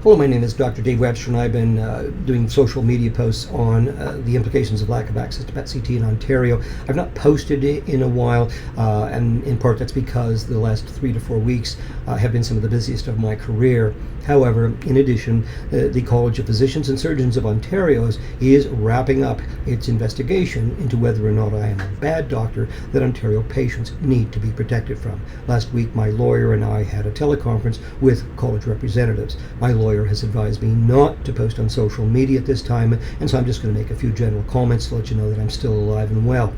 Hello, my name is Dr. Dave Webster, and I've been doing social media posts on the implications of lack of access to PET-CT in Ontario. I've not posted it in a while, and in part that's because the last 3 to 4 weeks have been some of the busiest of my career. However, in addition, the College of Physicians and Surgeons of Ontario is wrapping up its investigation into whether or not I am a bad doctor that Ontario patients need to be protected from. Last week, my lawyer and I had a teleconference with college representatives. My lawyer has advised me not to post on social media at this time, and so I'm just going to make a few general comments to let you know that I'm still alive and well.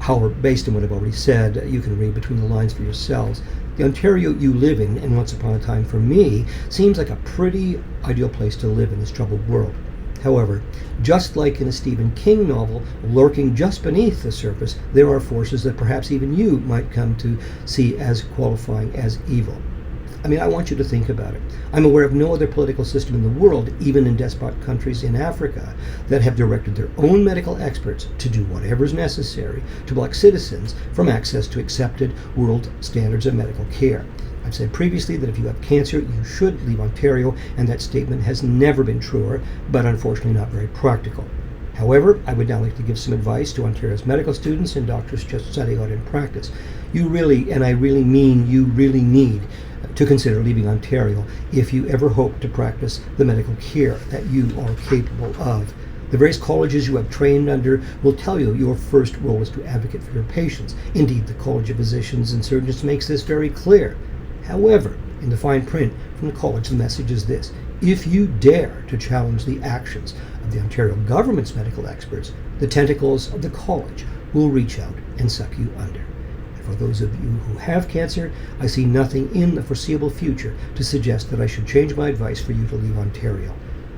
However, based on what I've already said, you can read between the lines for yourselves. The Ontario you live in, and once upon a time for me, seems like a pretty ideal place to live in this troubled world. However, just like in a Stephen King novel, lurking just beneath the surface, there are forces that perhaps even you might come to see as qualifying as evil. I mean, I want you to think about it. I'm aware of no other political system in the world, even in despot countries in Africa, that have directed their own medical experts to do whatever is necessary to block citizens from access to accepted world standards of medical care. I've said previously that if you have cancer, you should leave Ontario, and that statement has never been truer, but unfortunately not very practical. However, I would now like to give some advice to Ontario's medical students and doctors just starting out in practice. You really, and I really mean you really need to consider leaving Ontario if you ever hope to practice the medical care that you are capable of. The various colleges you have trained under will tell you your first role is to advocate for your patients. Indeed, the College of Physicians and Surgeons makes this very clear. However, in the fine print from the college, the message is this: if you dare to challenge the actions of the Ontario government's medical experts, the tentacles of the college will reach out and suck you under. And for those of you who have cancer, I see nothing in the foreseeable future to suggest that I should change my advice for you to leave Ontario.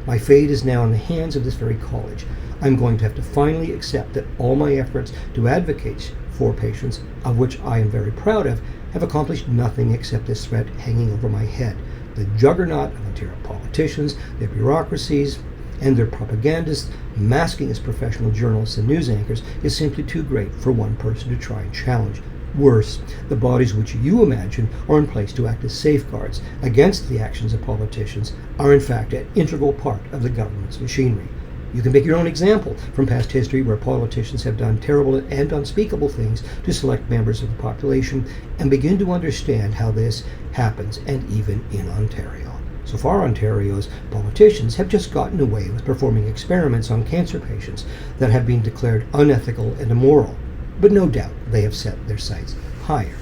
My fate is now in the hands of this very college. I'm going to have to finally accept that all my efforts to advocate for patients, of which I am very proud of, have accomplished nothing except this threat hanging over my head. The juggernaut of Ontario politicians, their bureaucracies, and their propagandists masking as professional journalists and news anchors is simply too great for one person to try and challenge. Worse, the bodies which you imagine are in place to act as safeguards against the actions of politicians are in fact an integral part of the government's machinery. You can make your own example from past history where politicians have done terrible and unspeakable things to select members of the population and begin to understand how this happens, and even in Ontario. So far, Ontario's politicians have just gotten away with performing experiments on cancer patients that have been declared unethical and immoral. But no doubt they have set their sights higher.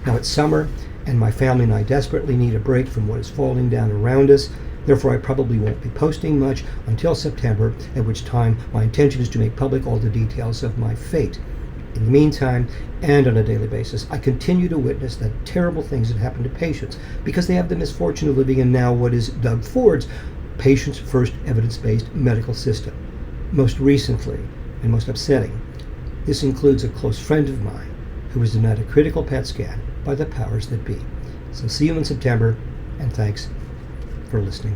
Now it's summer, and my family and I desperately need a break from what is falling down around us. Therefore, I probably won't be posting much until September, at which time my intention is to make public all the details of my fate. In the meantime, and on a daily basis, I continue to witness the terrible things that happen to patients because they have the misfortune of living in now what is Doug Ford's patient's first evidence-based medical system. Most recently, and most upsetting, this includes a close friend of mine who was denied a critical PET scan by the powers that be. So see you in September, and thanks for listening.